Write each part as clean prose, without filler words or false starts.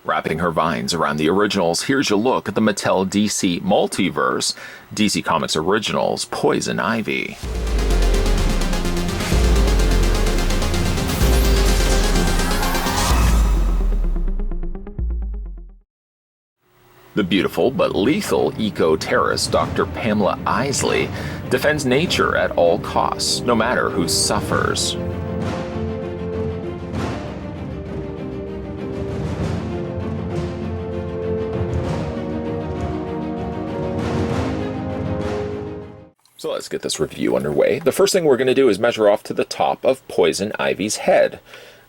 Wrapping her vines around the originals, here's your look at the Mattel DC Multiverse, DC Comics Originals, Poison Ivy. The beautiful but lethal eco-terrorist Dr. Pamela Isley defends nature at all costs, no matter who suffers. So let's get this review underway. The first thing we're going to do is measure off to the top of Poison Ivy's head.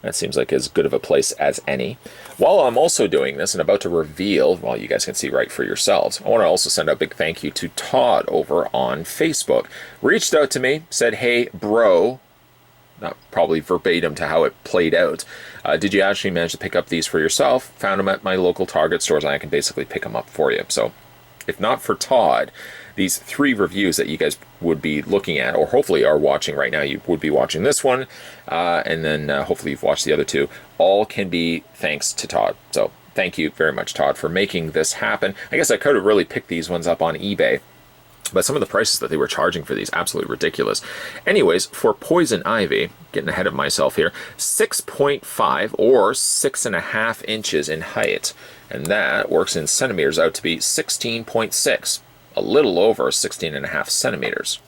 That seems like as good of a place as any. While I'm also doing this and about to reveal, well, you guys can see right for yourselves, I want to also send out a big thank you to Todd over on Facebook. Reached out to me, said, hey, bro, not probably verbatim to how it played out. Did you actually manage to pick up these for yourself? Found them at my local Target stores, and I can basically pick them up for you. So if not for Todd, these 3 reviews that you guys would be looking at, or hopefully are watching right now, you would be watching this one, and then hopefully you've watched the other 2, all can be thanks to Todd. So thank you very much, Todd, for making this happen. I guess I could have really picked these ones up on eBay, but some of the prices that they were charging for these, absolutely ridiculous. Anyways, for Poison Ivy, getting ahead of myself here, 6.5 or 6.5 inches in height, and that works in centimeters out to be 16.6. A little over 16.5 centimeters.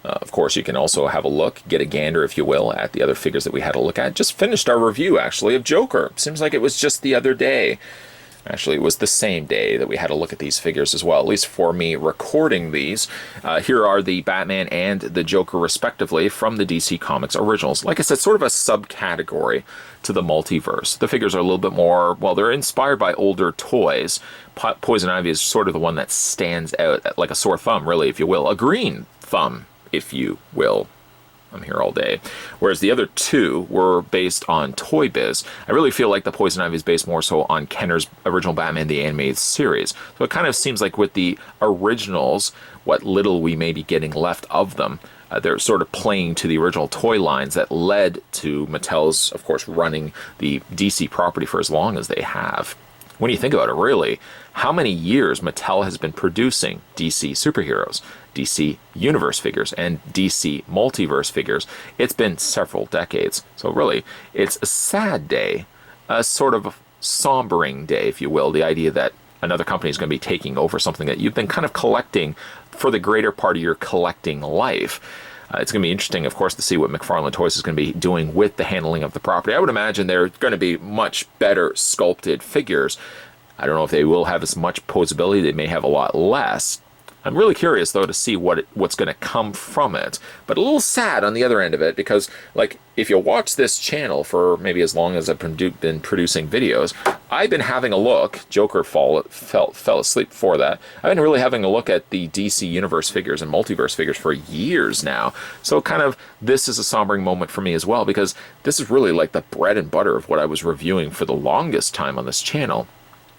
Of course, you can also have a look, get a gander, if you will, at the other figures that we had a look at. Just finished our review, actually, of Joker. Seems like it was just the other day. Actually, it was the same day that we had a look at these figures as well, at least for me recording these. Here are the Batman and the Joker, respectively, from the DC Comics Originals. Like I said, sort of a subcategory to the Multiverse. The figures are a little bit more, well, they're inspired by older toys. Poison Ivy is sort of the one that stands out, like a sore thumb, really, if you will. A green thumb, if you will. I'm here all day. Whereas the other 2 were based on Toy Biz. I really feel like the Poison Ivy is based more so on Kenner's original Batman the Animated Series. So it kind of seems like with the originals, what little we may be getting left of them, they're sort of playing to the original toy lines that led to Mattel's, of course, running the DC property for as long as they have. When you think about it, really, how many years Mattel has been producing DC superheroes, DC Universe figures, and DC Multiverse figures? It's been several decades. So really, it's a sad day, a sort of sombering day, if you will, the idea that another company is going to be taking over something that you've been kind of collecting for the greater part of your collecting life. It's going to be interesting, of course, to see what McFarlane Toys is going to be doing with the handling of the property. I would imagine they're going to be much better sculpted figures. I don't know if they will have as much posability. They may have a lot less. I'm really curious, though, to see what's going to come from it. But a little sad on the other end of it, because, like, if you watch this channel for maybe as long as I've been producing videos, I've been having a look. Joker fell asleep before that. I've been really having a look at the DC Universe figures and Multiverse figures for years now. So kind of this is a sombering moment for me as well, because this is really like the bread and butter of what I was reviewing for the longest time on this channel.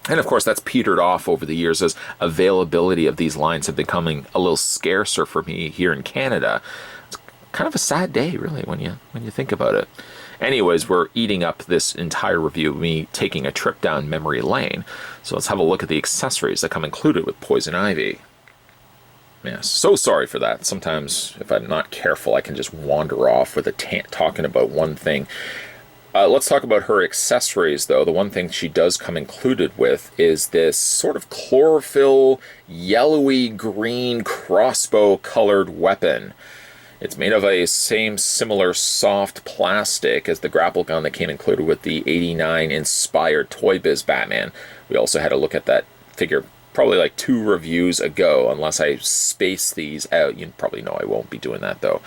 And of course, that's petered off over the years as availability of these lines have becoming a little scarcer for me here in Canada. It's kind of a sad day, really, when you think about it. Anyways, we're eating up this entire review of me taking a trip down memory lane. So let's have a look at the accessories that come included with Poison Ivy. Yes, so sorry for that. Sometimes, if I'm not careful, I can just wander off with talking about one thing. Let's talk about her accessories, though. The one thing she does come included with is this sort of chlorophyll, yellowy green crossbow-colored weapon. It's made of a similar soft plastic as the grapple gun that came included with the '89 inspired Toy Biz Batman. We also had a look at that figure probably like 2 reviews ago, unless I space these out. You probably know I won't be doing that, though.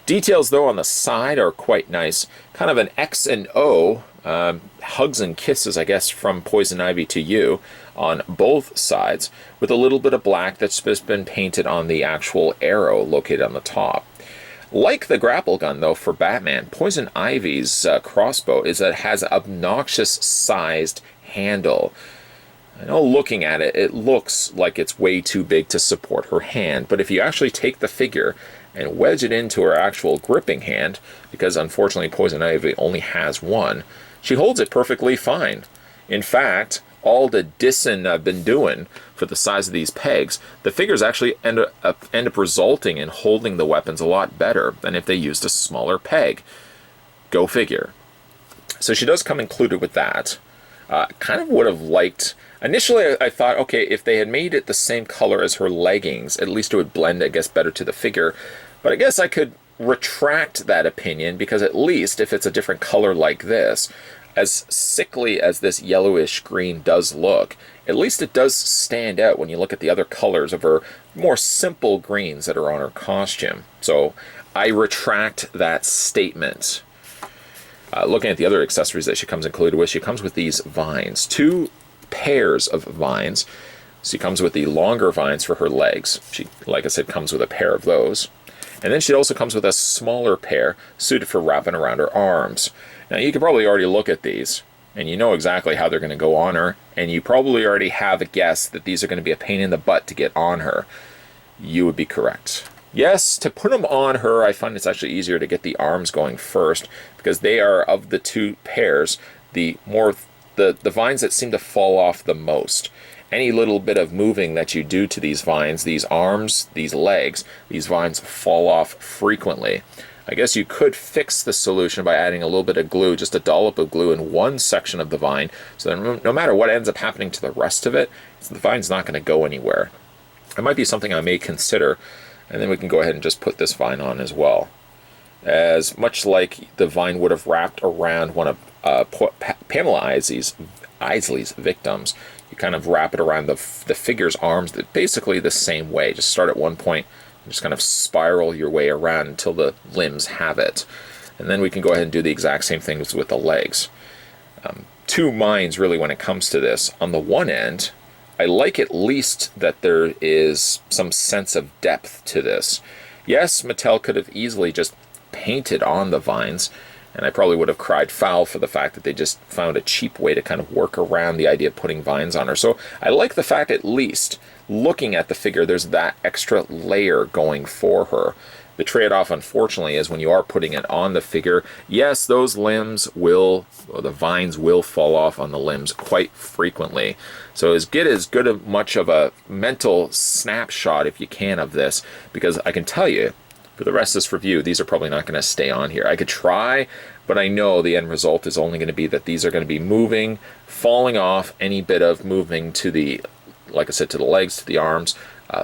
Details, though, on the side are quite nice. Kind of an X and O, hugs and kisses, I guess, from Poison Ivy to you on both sides, with a little bit of black that's just been painted on the actual arrow located on the top. Like the grapple gun, though, for Batman, Poison Ivy's crossbow is that it has an obnoxious-sized handle. I know looking at it, it looks like it's way too big to support her hand, but if you actually take the figure and wedge it into her actual gripping hand, because unfortunately Poison Ivy only has one, she holds it perfectly fine. In fact, all the dissing I've been doing for the size of these pegs, the figures actually end up resulting in holding the weapons a lot better than if they used a smaller peg. Go figure. So she does come included with that. Kind of would have liked... Initially, I thought, okay, if they had made it the same color as her leggings, at least it would blend, I guess, better to the figure. But I guess I could retract that opinion, because at least if it's a different color like this, as sickly as this yellowish green does look, at least it does stand out when you look at the other colors of her more simple greens that are on her costume. So I retract that statement. Looking at the other accessories that she comes included with, she comes with these vines, 2 pairs of vines. She comes with the longer vines for her legs. She, like I said, comes with a pair of those. And then she also comes with a smaller pair suited for wrapping around her arms. Now you can probably already look at these, and you know exactly how they're going to go on her, and you probably already have a guess that these are going to be a pain in the butt to get on her. You would be correct. Yes, to put them on her, I find it's actually easier to get the arms going first, because they are, of the 2 pairs, the vines that seem to fall off the most. Any little bit of moving that you do to these vines, these arms, these legs, these vines fall off frequently. I guess you could fix the solution by adding a little bit of glue, just a dollop of glue in one section of the vine, so that no matter what ends up happening to the rest of it, the vine's not going to go anywhere. It might be something I may consider, and then we can go ahead and just put this vine on as well. As much like the vine would have wrapped around one of Pamela Isley's victims, you kind of wrap it around the figure's arms basically the same way. Just start at one point and just kind of spiral your way around until the limbs have it. And then we can go ahead and do the exact same things with the legs. 2 minds really when it comes to this. On the one end, I like at least that there is some sense of depth to this. Yes, Mattel could have easily just painted on the vines, and I probably would have cried foul for the fact that they just found a cheap way to kind of work around the idea of putting vines on her. So I like the fact, at least, looking at the figure, there's that extra layer going for her. The trade-off, unfortunately, is when you are putting it on the figure, yes, those limbs will, or the vines will fall off on the limbs quite frequently. So get as much of a mental snapshot if you can of this, because I can tell you, for the rest of this review, these are probably not going to stay on here. I could try, but I know the end result is only going to be that these are going to be moving, falling off. Any bit of moving to the, like I said, to the legs, to the arms,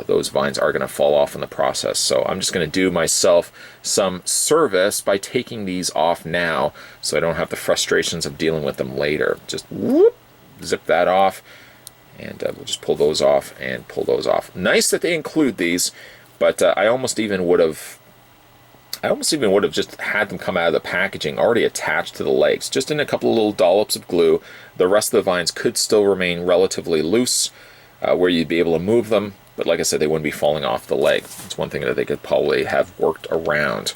those vines are going to fall off in the process. So I'm just going to do myself some service by taking these off now, so I don't have the frustrations of dealing with them later. Just whoop, zip that off, and we'll just pull those off and pull those off. Nice that they include these, but I almost even would have just had them come out of the packaging already attached to the legs, just in a couple of little dollops of glue. The rest of the vines could still remain relatively loose, where you'd be able to move them, but like I said, they wouldn't be falling off the leg. It's one thing that they could probably have worked around.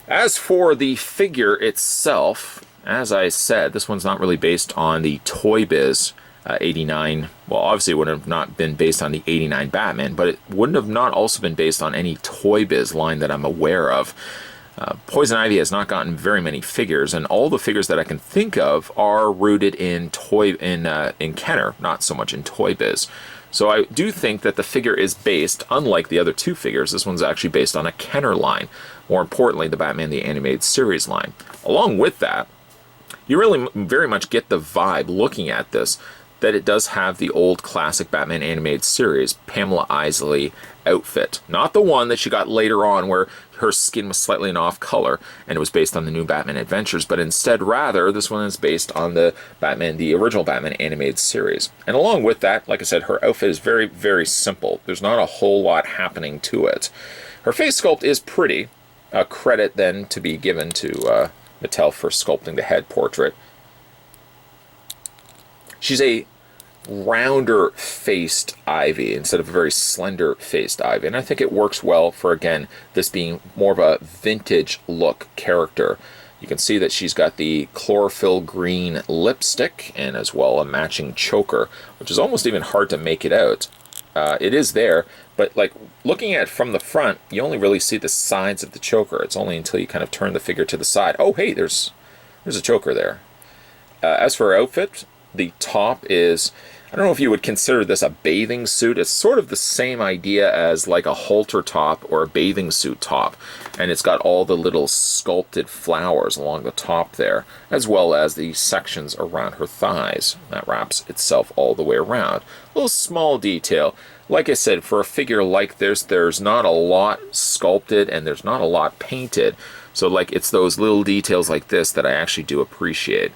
As for the figure itself, as I said, this one's not really based on the Toy Biz 89. Well, obviously it would have not been based on the 89 Batman, but it wouldn't have not also been based on any Toy Biz line that I'm aware of. Poison Ivy has not gotten very many figures, and all the figures that I can think of are rooted in Kenner, not so much in Toy Biz. So I do think that the figure is based, unlike the other 2 figures, this one's actually based on a Kenner line. More importantly, the Batman the Animated Series line. Along with that, you really very much get the vibe looking at this that it does have the old classic Batman Animated Series Pamela Isley outfit. Not the one that she got later on where her skin was slightly an off color and it was based on the new Batman Adventures, but instead rather this one is based on the original Batman Animated Series. And along with that, like I said, her outfit is very, very simple. There's not a whole lot happening to it. Her face sculpt is pretty. Credit then to be given to Mattel for sculpting the head portrait. She's a rounder-faced Ivy instead of a very slender-faced Ivy, and I think it works well for, again, this being more of a vintage look character. You can see that she's got the chlorophyll green lipstick and as well a matching choker, which is almost even hard to make it out. It is there, but like looking at it from the front, you only really see the sides of the choker. It's only until you kind of turn the figure to the side. Oh, hey, there's a choker there. As for her outfit, The top is, I don't know if you would consider this a bathing suit. It's sort of the same idea as like a halter top or a bathing suit top. And it's got all the little sculpted flowers along the top there, as well as the sections around her thighs. That wraps itself all the way around. A little small detail. Like I said, for a figure like this, there's not a lot sculpted and there's not a lot painted. So like it's those little details like this that I actually do appreciate.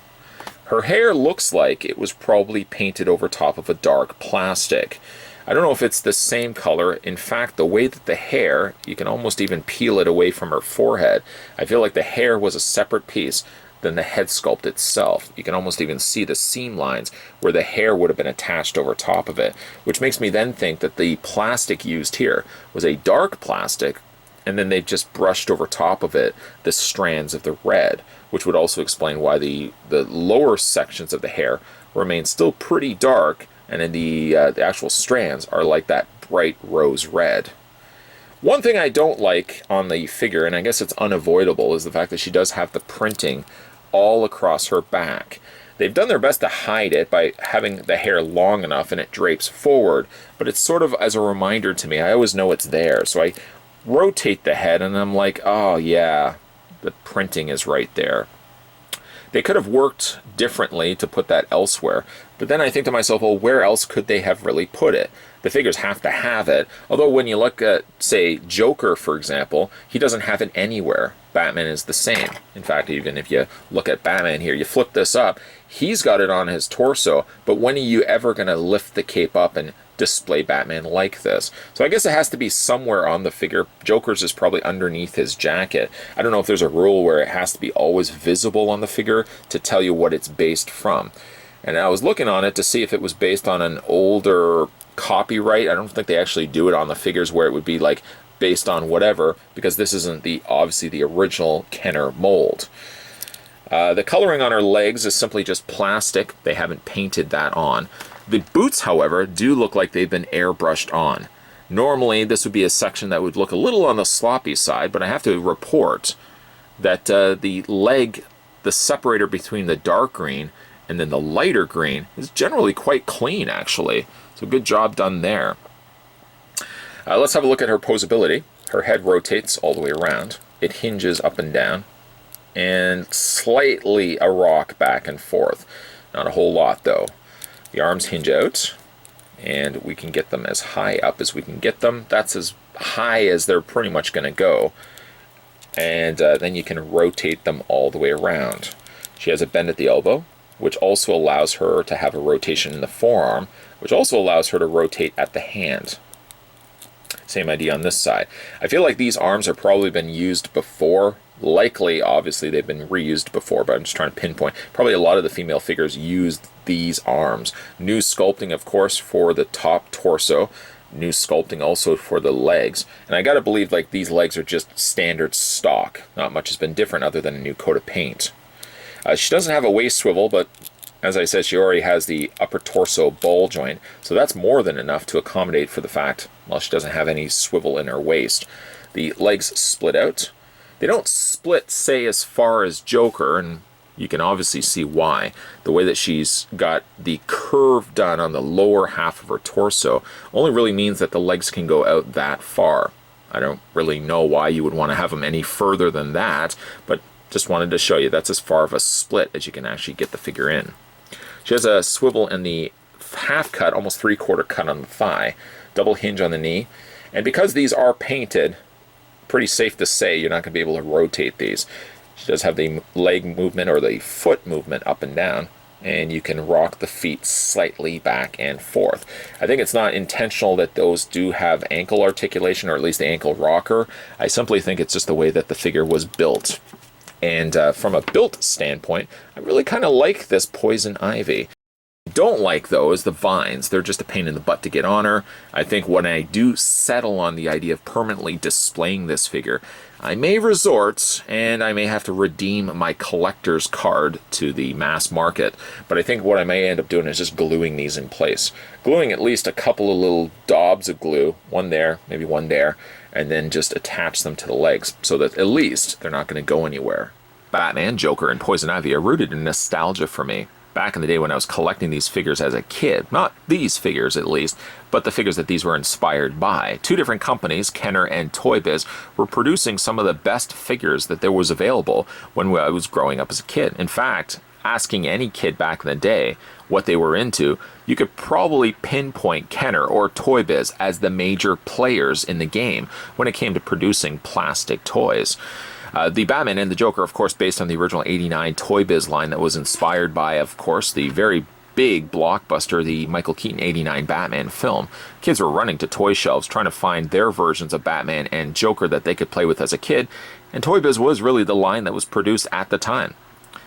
Her hair looks like it was probably painted over top of a dark plastic. I don't know if it's the same color. In fact, the way that the hair, you can almost even peel it away from her forehead. I feel like the hair was a separate piece than the head sculpt itself. You can almost even see the seam lines where the hair would have been attached over top of it, which makes me then think that the plastic used here was a dark plastic, and then they just brushed over top of it the strands of the red, which would also explain why the lower sections of the hair remain still pretty dark, and then the actual strands are like that bright rose red. One thing I don't like on the figure, and I guess it's unavoidable, is the fact that she does have the printing all across her back. They've done their best to hide it by having the hair long enough and it drapes forward, but it's sort of as a reminder to me. I always know it's there, so I rotate the head and I'm like, oh yeah, the printing is right there. They could have worked differently to put that elsewhere, but then I think to myself, well, where else could they have really put it? The figures have to have it, although when you look at, say, Joker, for example, he doesn't have it anywhere. Batman is the same. In fact, even if you look at Batman here, you flip this up, he's got it on his torso, but when are you ever going to lift the cape up and display Batman like this? So I guess it has to be somewhere on the figure. Joker's is probably underneath his jacket. I don't know if there's a rule where it has to be always visible on the figure to tell you what it's based from. And I was looking on it to see if it was based on an older copyright. I don't think they actually do it on the figures where it would be like based on whatever, because this isn't obviously the original Kenner mold. The coloring on her legs is simply just plastic. They haven't painted that on. The boots, however, do look like they've been airbrushed on. Normally, this would be a section that would look a little on the sloppy side, but I have to report that the leg, the separator between the dark green and then the lighter green, is generally quite clean, actually. So good job done there. Let's have a look at her poseability. Her head rotates all the way around. It hinges up and down, and slightly a rock back and forth. Not a whole lot, though. The arms hinge out, and we can get them as high up as we can get them. That's as high as they're pretty much going to go. And then you can rotate them all the way around. She has a bend at the elbow, which also allows her to have a rotation in the forearm, which also allows her to rotate at the hand. Same idea on this side. I feel like these arms have probably been used before. Likely, obviously, they've been reused before, but I'm just trying to pinpoint. Probably a lot of the female figures used these arms. New sculpting, of course, for the top torso. New sculpting also for the legs. And I gotta believe like these legs are just standard stock. Not much has been different other than a new coat of paint. She doesn't have a waist swivel, but as I said, she already has the upper torso ball joint, so that's more than enough to accommodate for the fact, well, she doesn't have any swivel in her waist. The legs split out. They don't split, say, as far as Joker, and you can obviously see why. The way that she's got the curve done on the lower half of her torso only really means that the legs can go out that far. I don't really know why you would want to have them any further than that, but just wanted to show you that's as far of a split as you can actually get the figure in. She has a swivel in the half cut, almost 3/4 cut on the thigh, double hinge on the knee, and because these are painted, pretty safe to say you're not going to be able to rotate these. She does have the leg movement or the foot movement up and down, and you can rock the feet slightly back and forth. I think it's not intentional that those do have ankle articulation, or at least the ankle rocker. I simply think it's just the way that the figure was built. And from a built standpoint, I really kind of like this Poison Ivy. Don't like, though, is the vines. They're just a pain in the butt to get on her. I think when I do settle on the idea of permanently displaying this figure, I may resort, and I may have to redeem my collector's card to the mass market. But I think what I may end up doing is just gluing these in place. Gluing at least a couple of little daubs of glue, one there, maybe one there, and then just attach them to the legs so that at least they're not going to go anywhere. Batman, Joker, and Poison Ivy are rooted in nostalgia for me. back in the day when I was collecting these figures as a kid. Not these figures, at least, but the figures that these were inspired by. Two different companies, Kenner and Toy Biz, were producing some of the best figures that there was available when I was growing up as a kid. In fact, asking any kid back in the day what they were into, you could probably pinpoint Kenner or Toy Biz as the major players in the game when it came to producing plastic toys. The Batman and the Joker, of course, based on the original '89 Toy Biz line that was inspired by, of course, the very big blockbuster, the Michael Keaton '89 Batman film. Kids were running to toy shelves trying to find their versions of Batman and Joker that they could play with as a kid, and Toy Biz was really the line that was produced at the time.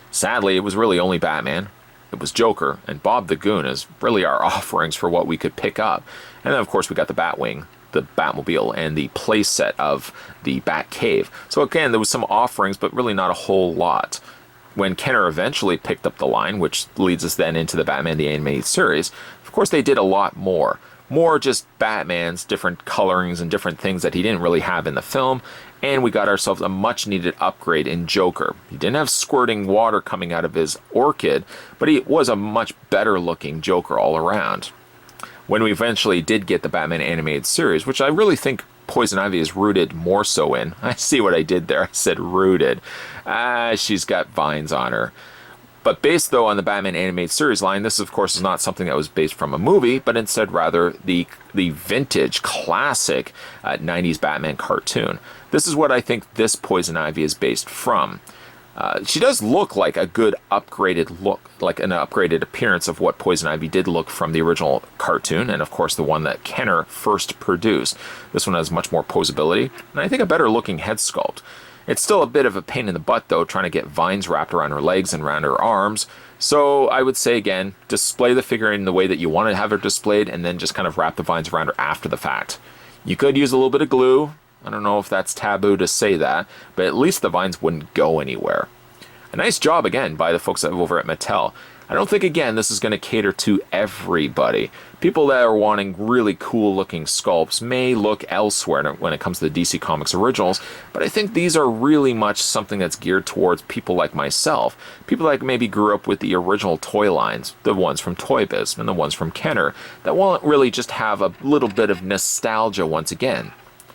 Sadly, it was really only Batman, it was Joker, and Bob the Goon is really our offerings for what we could pick up. And then, of course, we got the Batwing, the Batmobile, and the play set of the Batcave. So again, there was some offerings, but really not a whole lot. When Kenner eventually picked up the line, which leads us then into the Batman the Animated Series, of course they did a lot more. More just Batman's different colorings and different things that he didn't really have in the film, and we got ourselves a much needed upgrade in Joker. He didn't have squirting water coming out of his orchid, but he was a much better looking Joker all around. When we eventually did get the Batman Animated Series, which I really think Poison Ivy is rooted more so in. I see what I did there. I said rooted. She's got vines on her. But based, though, on the Batman Animated Series line, this, of course, is not something that was based from a movie, but instead, rather, the vintage, classic 90s Batman cartoon. This is what I think this Poison Ivy is based from. She does look like a good upgraded look, like an upgraded appearance of what Poison Ivy did look from the original cartoon, and of course the one that Kenner first produced. This one has much more poseability, and I think a better looking head sculpt. It's still a bit of a pain in the butt, though, trying to get vines wrapped around her legs and around her arms. So I would say, again, display the figure in the way that you want to have her displayed, and then just kind of wrap the vines around her after the fact. You could use a little bit of glue. I don't know if that's taboo to say that, but at least the vines wouldn't go anywhere. A nice job, again, by the folks over at Mattel. I don't think, again, this is going to cater to everybody. People that are wanting really cool-looking sculpts may look elsewhere when it comes to the DC Comics originals, but I think these are really much something that's geared towards people like myself, people that maybe grew up with the original toy lines, the ones from Toy Biz and the ones from Kenner, that want really just have a little bit of nostalgia once again,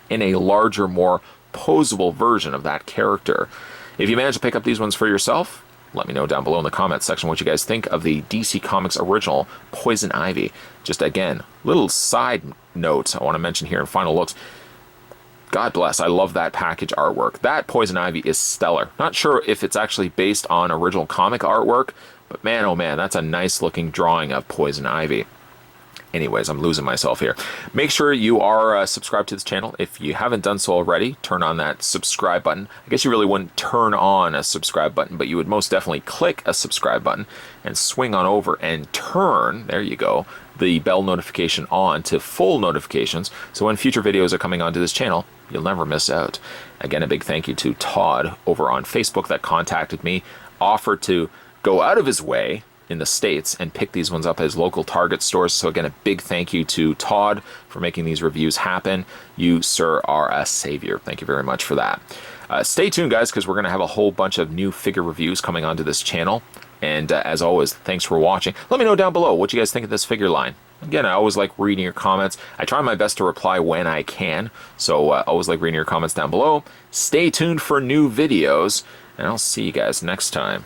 in a larger, more posable version of that character. If you manage to pick up these ones for yourself, let me know down below in the comments section what you guys think of the DC Comics original Poison Ivy. Just again, little side note I want to mention here in final looks. God bless, I love that package artwork. That Poison Ivy is stellar. Not sure if it's actually based on original comic artwork, but man, oh man, that's a nice looking drawing of Poison Ivy. Anyways, I'm losing myself here. Make sure you are subscribed to this channel. If you haven't done so already, turn on that subscribe button. I guess you really wouldn't turn on a subscribe button, but you would most definitely click a subscribe button and swing on over and turn, there you go, the bell notification on to full notifications. So when future videos are coming onto this channel, you'll never miss out. Again, a big thank you to Todd over on Facebook that contacted me, offered to go out of his way in the States and pick these ones up as local Target stores. So again, a big thank you to Todd for making these reviews happen. You, sir, are a savior. Thank you very much for that. Stay tuned, guys, because we're going to have a whole bunch of new figure reviews coming onto this channel. And as always, thanks for watching. Let me know down below what you guys think of this figure line. Again, I always like reading your comments. I try my best to reply when I can. So always like reading your comments down below. Stay tuned for new videos, and I'll see you guys next time.